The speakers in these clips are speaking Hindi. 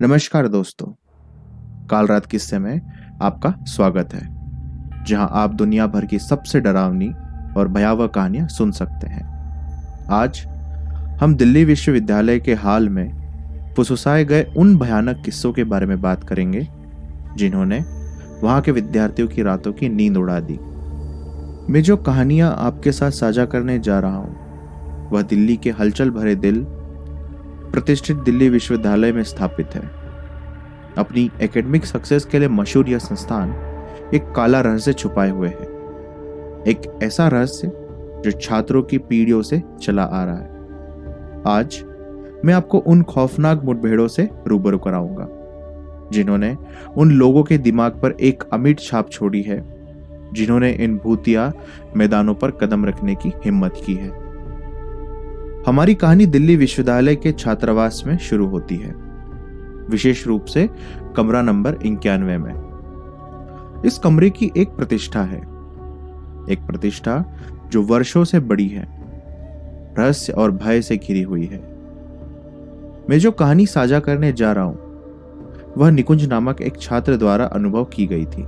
नमस्कार दोस्तों। काल रात किस्से में आपका स्वागत है, जहां आप दुनिया भर की सबसे डरावनी और भयावह कहानियां सुन सकते हैं। आज हम दिल्ली विश्वविद्यालय के हाल में फुसफुसाए गए उन भयानक किस्सों के बारे में बात करेंगे जिन्होंने वहां के विद्यार्थियों की रातों की नींद उड़ा दी। मैं जो कहानियां आपके साथ साझा करने जा रहा हूं वह दिल्ली के हलचल भरे दिल प्रतिष्ठित दिल्ली विश्वविद्यालय में स्थापित है। अपनी एकेडमिक सक्सेस के लिए मशहूर यह संस्थान एक काला रहस्य छुपाए हुए है, एक ऐसा रहस्य जो छात्रों की पीढ़ियों से चला आ रहा है। आज मैं आपको उन खौफनाक मुठभेड़ों से रूबरू कराऊंगा जिन्होंने उन लोगों के दिमाग पर एक अमिट छाप छोड़ी है, जिन्होंने इन भूतिया मैदानों पर कदम रखने की हिम्मत की है। हमारी कहानी दिल्ली विश्वविद्यालय के छात्रावास में शुरू होती है, विशेष रूप से कमरा नंबर 91 में। इस कमरे की एक प्रतिष्ठा है, एक प्रतिष्ठा जो वर्षों से बड़ी है, रहस्य और भय से घिरी हुई है। मैं जो कहानी साझा करने जा रहा हूं वह निकुंज नामक एक छात्र द्वारा अनुभव की गई थी,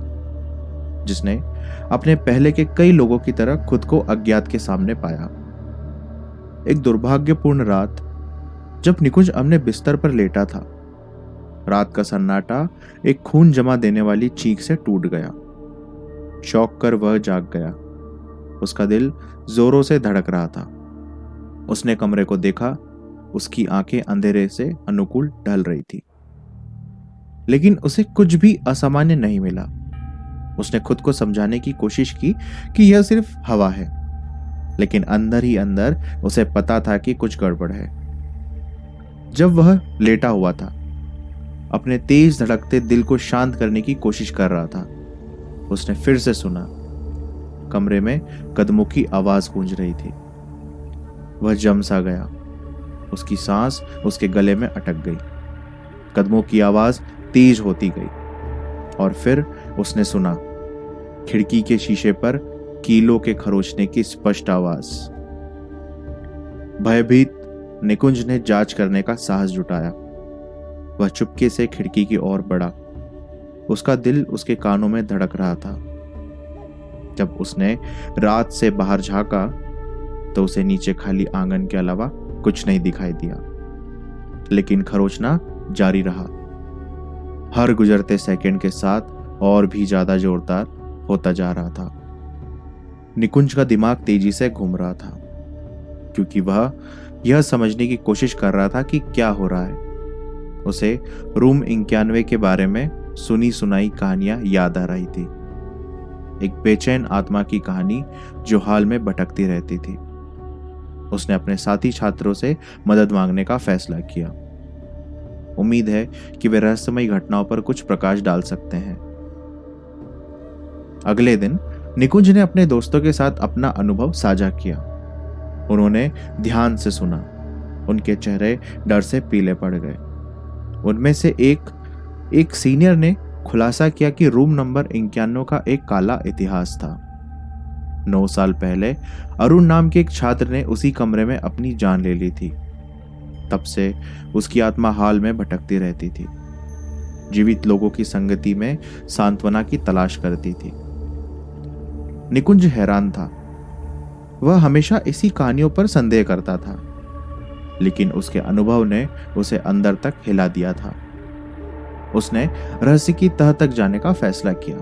जिसने अपने पहले के कई लोगों की तरह खुद को अज्ञात के सामने पाया। एक दुर्भाग्यपूर्ण रात, जब निकुंज अपने बिस्तर पर लेटा था, रात का सन्नाटा एक खून जमा देने वाली चीख से टूट गया। शौक कर वह जाग गया। उसका दिल जोरों से धड़क रहा था। उसने कमरे को देखा। उसकी आंखें अंधेरे से अनुकूल ढल रही थी, लेकिन उसे कुछ भी असामान्य नहीं मिला। उसने खुद को समझाने की कोशिश की कि यह सिर्फ हवा है, लेकिन अंदर ही अंदर उसे पता था कि कुछ गड़बड़ है। जब वह लेटा हुआ था, अपने तेज धड़कते दिल को शांत करने की कोशिश कर रहा था, उसने फिर से सुना। कमरे में कदमों की आवाज गूंज रही थी। वह जम सा गया। उसकी सांस उसके गले में अटक गई। कदमों की आवाज तेज होती गई और फिर उसने सुना खिड़की के शीशे पर कीलों के खरोचने की स्पष्ट आवाज। भयभीत निकुंज ने जांच करने का साहस जुटाया। वह चुपके से खिड़की की ओर बढ़ा। उसका दिल उसके कानों में धड़क रहा था। जब उसने रात से बाहर झांका तो उसे नीचे खाली आंगन के अलावा कुछ नहीं दिखाई दिया, लेकिन खरोचना जारी रहा, हर गुजरते सेकंड के साथ और भी ज्यादा जोरदार होता जा रहा था। निकुंज का दिमाग तेजी से घूम रहा था, क्योंकि वह यह समझने की कोशिश कर रहा था कि क्या हो रहा है। उसे रूम 91 के बारे में सुनी सुनाई कहानियां याद आ रही थी, एक बेचैन आत्मा की कहानी जो हाल में भटकती रहती थी। उसने अपने साथी छात्रों से मदद मांगने का फैसला किया। उम्मीद है कि वे रहस्यमयी घटनाओं पर कुछ प्रकाश डाल सकते हैं। अगले दिन निकुंज ने अपने दोस्तों के साथ अपना अनुभव साझा किया। उन्होंने ध्यान से सुना। उनके चेहरे डर से पीले पड़ गए। उनमें से एक सीनियर ने खुलासा किया कि रूम नंबर 91 का एक काला इतिहास था। 9 साल पहले अरुण नाम के एक छात्र ने उसी कमरे में अपनी जान ले ली थी। तब से उसकी आत्मा हाल में भटकती रहती थी, जीवित लोगों की संगति में सांत्वना की तलाश करती थी। निकुंज हैरान था। वह हमेशा इसी कहानियों पर संदेह करता था, लेकिन उसके अनुभव ने उसे अंदर तक हिला दिया था। उसने रहस्य की तह तक जाने का फैसला किया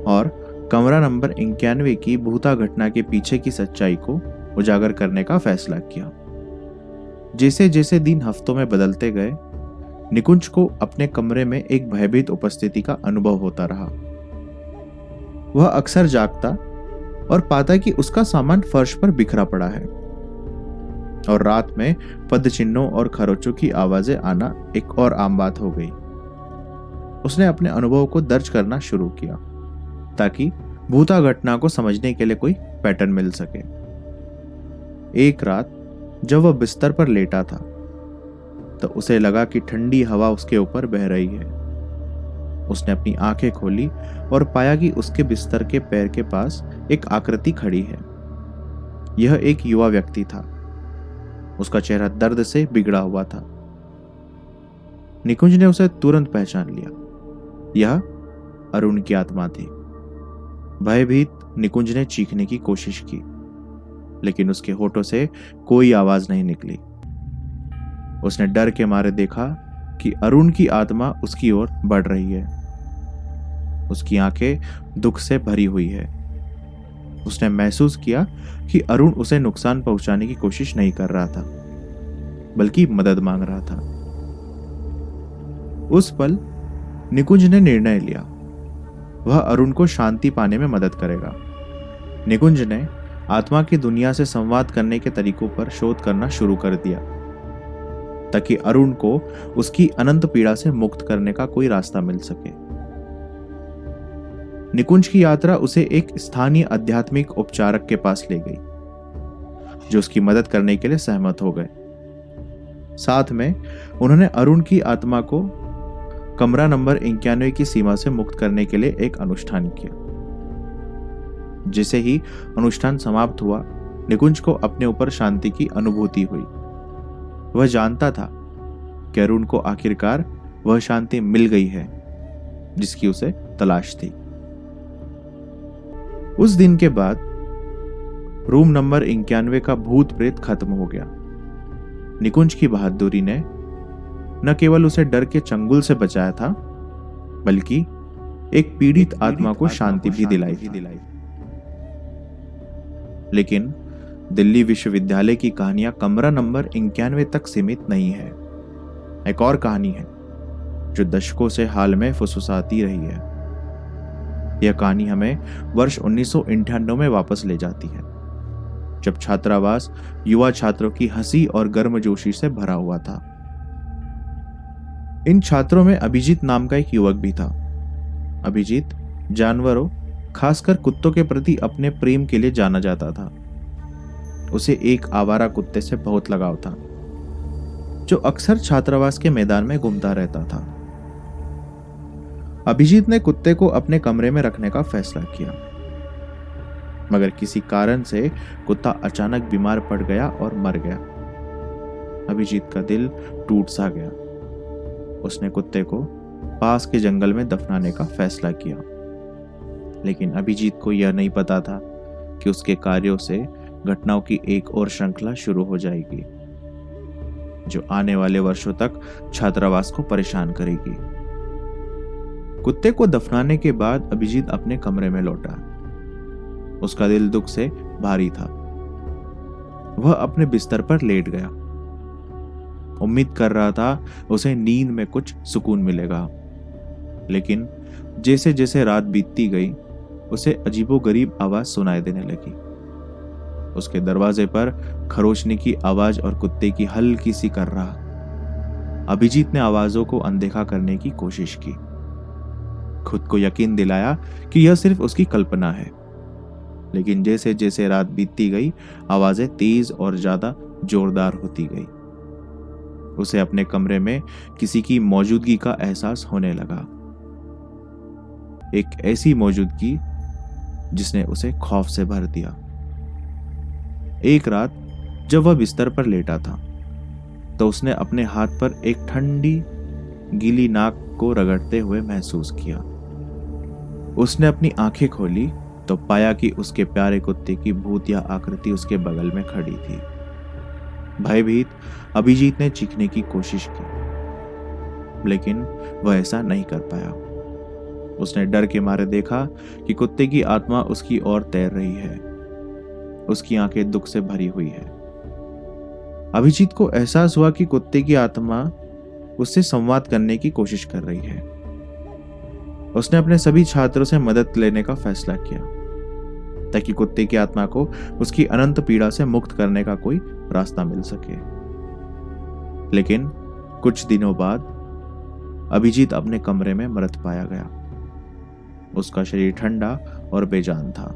और कमरा नंबर 91 की भूता घटना के पीछे की सच्चाई को उजागर करने का फैसला किया। जैसे जैसे दिन हफ्तों में बदलते गए, निकुंज को अपने कमरे में एक भयभीत उपस्थिति का अनुभव होता रहा। वह अक्सर जागता और पाता कि उसका सामान फर्श पर बिखरा पड़ा है, और रात में पदचिन्हों और खरोचों की आवाजें आना एक और आम बात हो गई। उसने अपने अनुभव को दर्ज करना शुरू किया ताकि भूता घटना को समझने के लिए कोई पैटर्न मिल सके। एक रात जब वह बिस्तर पर लेटा था तो उसे लगा कि ठंडी हवा उसके ऊपर बह रही है। उसने अपनी आंखें खोली और पाया कि उसके बिस्तर के पैर के पास एक आकृति खड़ी है। यह एक युवा व्यक्ति था। उसका चेहरा दर्द से बिगड़ा हुआ था। निकुंज ने उसे तुरंत पहचान लिया। यह अरुण की आत्मा थी। भयभीत निकुंज ने चीखने की कोशिश की, लेकिन उसके होठों से कोई आवाज नहीं निकली। उसने डर के मारे देखा कि अरुण की आत्मा उसकी ओर बढ़ रही है। उसकी आंखें दुख से भरी हुई है। उसने महसूस किया कि अरुण उसे नुकसान पहुंचाने की कोशिश नहीं कर रहा था, बल्कि मदद मांग रहा था। उस पल निकुंज ने निर्णय लिया, वह अरुण को शांति पाने में मदद करेगा। निकुंज ने आत्मा की दुनिया से संवाद करने के तरीकों पर शोध करना शुरू कर दिया, ताकि अरुण को उसकी अनंत पीड़ा से मुक्त करने का कोई रास्ता मिल सके। निकुंज की यात्रा उसे एक स्थानीय आध्यात्मिक उपचारक के पास ले गई, जो उसकी मदद करने के लिए सहमत हो गए। साथ में उन्होंने अरुण की आत्मा को कमरा नंबर 91 की सीमा से मुक्त करने के लिए एक अनुष्ठान किया। जैसे ही अनुष्ठान समाप्त हुआ, निकुंज को अपने ऊपर शांति की अनुभूति हुई। वह जानता था कि अरुण को आखिरकार वह शांति मिल गई है जिसकी उसे तलाश थी। उस दिन के बाद रूम नंबर 91 का भूत प्रेत खत्म हो गया। निकुंज की बहादुरी ने न केवल उसे डर के चंगुल से बचाया था, बल्कि एक पीड़ित आत्मा को शांति भी दिलाई थी। लेकिन दिल्ली विश्वविद्यालय की कहानियां कमरा नंबर 91 तक सीमित नहीं है। एक और कहानी है जो दशकों से हाल में फुसफुसाती रही है। यह कहानी हमें वर्ष 1998 में वापस ले जाती है, जब छात्रावास युवा छात्रों की हंसी और गर्मजोशी से भरा हुआ था। इन छात्रों में अभिजीत नाम का एक युवक भी था। अभिजीत जानवरों, खासकर कुत्तों के प्रति अपने प्रेम के लिए जाना जाता था। उसे एक आवारा कुत्ते से बहुत लगाव था, जो अक्सर छात्रावास के मैदान में घूमता रहता था। अभिजीत ने कुत्ते को अपने कमरे में रखने का फैसला किया, मगर किसी कारण से कुत्ता अचानक बीमार पड़ गया और मर गया। अभिजीत का दिल टूट सा गया। उसने कुत्ते को पास के जंगल में दफनाने का फैसला किया, लेकिन अभिजीत को यह नहीं पता था कि उसके कार्यों से घटनाओं की एक और श्रृंखला शुरू हो जाएगी, जो आने वाले वर्षों तक छात्रावास को परेशान करेगी। कुत्ते को दफनाने के बाद अभिजीत अपने कमरे में लौटा। उसका दिल दुख से भारी था। वह अपने बिस्तर पर लेट गया। उम्मीद कर रहा था उसे नींद में कुछ सुकून मिलेगा, लेकिन जैसे जैसे रात बीतती गई, उसे अजीबोगरीब आवाज सुनाई देने लगी। उसके दरवाजे पर खरोचने की आवाज और कुत्ते की हल्की सी कर्राह। अभिजीत ने आवाजों को अनदेखा करने की कोशिश की, खुद को यकीन दिलाया कि यह सिर्फ उसकी कल्पना है। लेकिन जैसे जैसे रात बीतती गई, आवाजें तेज और ज्यादा जोरदार होती गई। उसे अपने कमरे में किसी की मौजूदगी का एहसास होने लगा, एक ऐसी मौजूदगी जिसने उसे खौफ से भर दिया। एक रात जब वह बिस्तर पर लेटा था, तो उसने अपने हाथ पर एक ठंडी गीली नाक को रगड़ते हुए महसूस किया। उसने अपनी आंखें खोली तो पाया कि उसके प्यारे कुत्ते की भूतिया आकृति उसके बगल में खड़ी थी। भयभीत अभिजीत ने चीखने की कोशिश की, लेकिन वह ऐसा नहीं कर पाया। उसने डर के मारे देखा कि कुत्ते की आत्मा उसकी ओर तैर रही है। उसकी आंखें दुख से भरी हुई है। अभिजीत को एहसास हुआ कि कुत्ते की आत्मा उससे संवाद करने की कोशिश कर रही है। उसने अपने सभी छात्रों से मदद लेने का फैसला किया, ताकि कुत्ते की आत्मा को उसकी अनंत पीड़ा से मुक्त करने का कोई रास्ता मिल सके। लेकिन कुछ दिनों बाद अभिजीत अपने कमरे में मृत पाया गया। उसका शरीर ठंडा और बेजान था।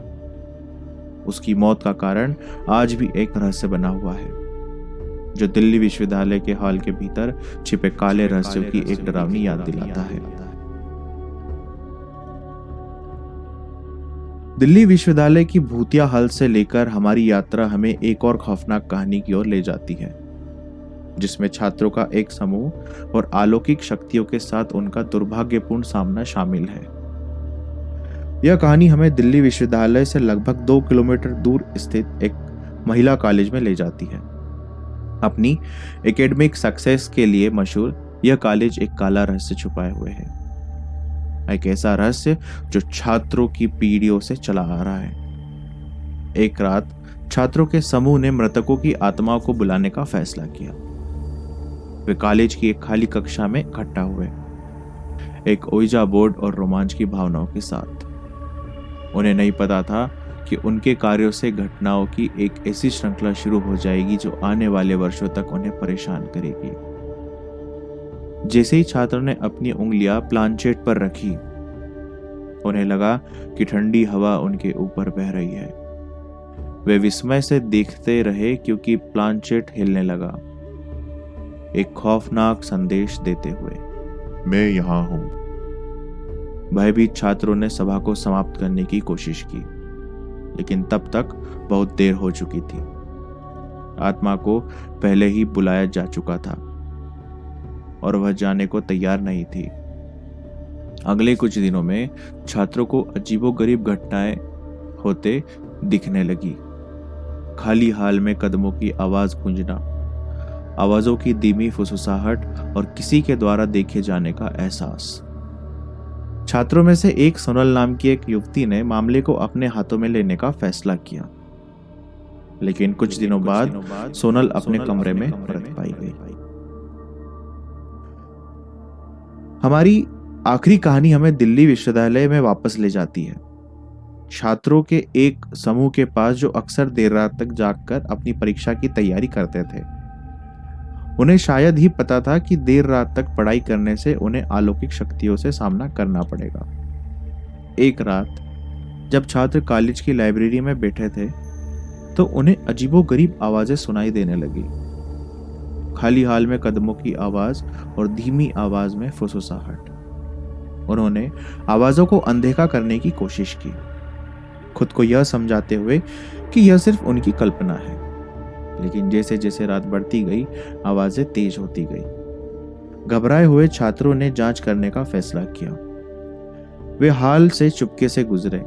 उसकी मौत का कारण आज भी एक रहस्य बना हुआ है, जो दिल्ली विश्वविद्यालय के हॉल के भीतर छिपे काले रहस्यों की एक डरावनी याद दिलाता है। दिल्ली विश्वविद्यालय की भूतिया हल से लेकर हमारी यात्रा हमें एक और खौफनाक कहानी की ओर ले जाती है। जिसमें छात्रों का एक समूह और अलौकिक शक्तियों के साथ उनका दुर्भाग्यपूर्ण सामना शामिल है। यह कहानी हमें दिल्ली विश्वविद्यालय से लगभग 2 किलोमीटर दूर स्थित एक महिला कॉलेज में ले जाती है। अपनी एकेडमिक सक्सेस के लिए मशहूर यह कॉलेज एक काला रहस्य छुपाए हुए है, एक ऐसा रहस्य जो छात्रों की पीढ़ियों से चला आ रहा है। एक रात छात्रों के समूह ने मृतकों की आत्माओं को बुलाने का फैसला किया। वे कॉलेज की एक खाली कक्षा में इकट्ठा हुए, एक ओइजा बोर्ड और रोमांच की भावनाओं के साथ। उन्हें नहीं पता था कि उनके कार्यों से घटनाओं की एक ऐसी श्रृंखला शुरू हो जाएगी जो आने वाले वर्षों तक उन्हें परेशान करेगी। जैसे ही छात्रों ने अपनी उंगलियां प्लानचेट पर रखी, उन्हें लगा कि ठंडी हवा उनके ऊपर बह रही है। वे विस्मय से देखते रहे क्योंकि प्लानचेट हिलने लगा, एक खौफनाक संदेश देते हुए, मैं यहां हूं। भयभीत छात्रों ने सभा को समाप्त करने की कोशिश की, लेकिन तब तक बहुत देर हो चुकी थी। आत्मा को पहले ही बुलाया जा चुका था और वह जाने को तैयार नहीं थी। अगले कुछ दिनों में छात्रों को अजीबोगरीब घटनाएं होते दिखने लगी। खाली हाल में कदमों की आवाज गूंजना, आवाजों की धीमी फुसफुसाहट और किसी के द्वारा देखे जाने का एहसास। छात्रों में से एक सोनल नाम की एक युवती ने मामले को अपने हाथों में लेने का फैसला किया, लेकिन कुछ दिनों बाद सोनल अपने कमरे में मृत पाई गई। हमारी आखिरी कहानी हमें दिल्ली विश्वविद्यालय में वापस ले जाती है, छात्रों के एक समूह के पास जो अक्सर देर रात तक जागकर अपनी परीक्षा की तैयारी करते थे। उन्हें शायद ही पता था कि देर रात तक पढ़ाई करने से उन्हें अलौकिक शक्तियों से सामना करना पड़ेगा। एक रात जब छात्र कॉलेज की लाइब्रेरी में बैठे थे तो उन्हें अजीबोगरीब आवाजें सुनाई देने लगी। खाली हाल में कदमों की आवाज और धीमी आवाज में फुसफुसाहट। उन्होंने आवाजों को अनदेखा करने की कोशिश की, खुद को यह समझाते हुए कि यह सिर्फ उनकी कल्पना है। लेकिन जैसे जैसे रात बढ़ती गई, आवाजें तेज होती गई। घबराए हुए छात्रों ने जांच करने का फैसला किया। वे हाल से चुपके से गुजरे।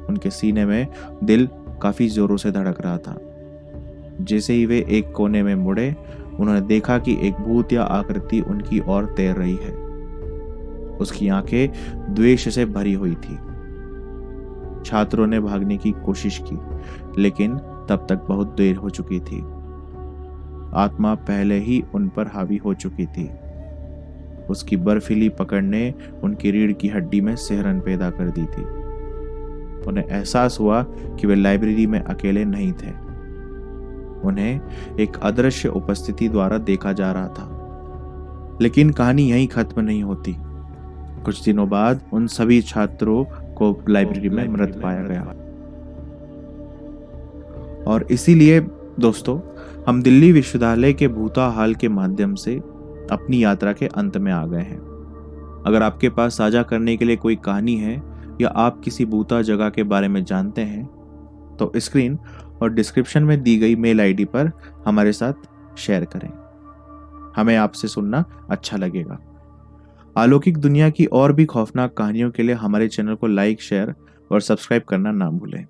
उनके सीने में दिल काफी जोरों से धड़क रहा था। जैसे ही वे एक कोने में मुड़े, उन्होंने देखा कि एक भूत या आकृति उनकी ओर तैर रही है। उसकी आंखें द्वेष से भरी हुई थी। छात्रों ने भागने की कोशिश की, लेकिन तब तक बहुत देर हो चुकी थी। आत्मा पहले ही उन पर हावी हो चुकी थी। उसकी बर्फीली पकड़ ने उनकी रीढ़ की हड्डी में सिहरन पैदा कर दी थी। उन्हें एहसास हुआ कि वे लाइब्रेरी में अकेले नहीं थे। उन्हें एक अदृश्य उपस्थिति द्वारा देखा जा रहा था। लेकिन कहानी यहीं खत्म नहीं होती। कुछ दिनों बाद उन सभी छात्रों को लाइब्रेरी में मृत पाया गया। और इसीलिए दोस्तों, हम दिल्ली विश्वविद्यालय के भूताहाल के माध्यम से अपनी यात्रा के अंत में आ गए हैं। अगर आपके पास साझा करने के लिए कोई कहानी है या आप किसी भूता जगह के बारे में जानते हैं तो स्क्रीन और डिस्क्रिप्शन में दी गई मेल आईडी पर हमारे साथ शेयर करें। हमें आपसे सुनना अच्छा लगेगा। अलौकिक दुनिया की और भी खौफनाक कहानियों के लिए हमारे चैनल को लाइक, शेयर और सब्सक्राइब करना ना भूलें।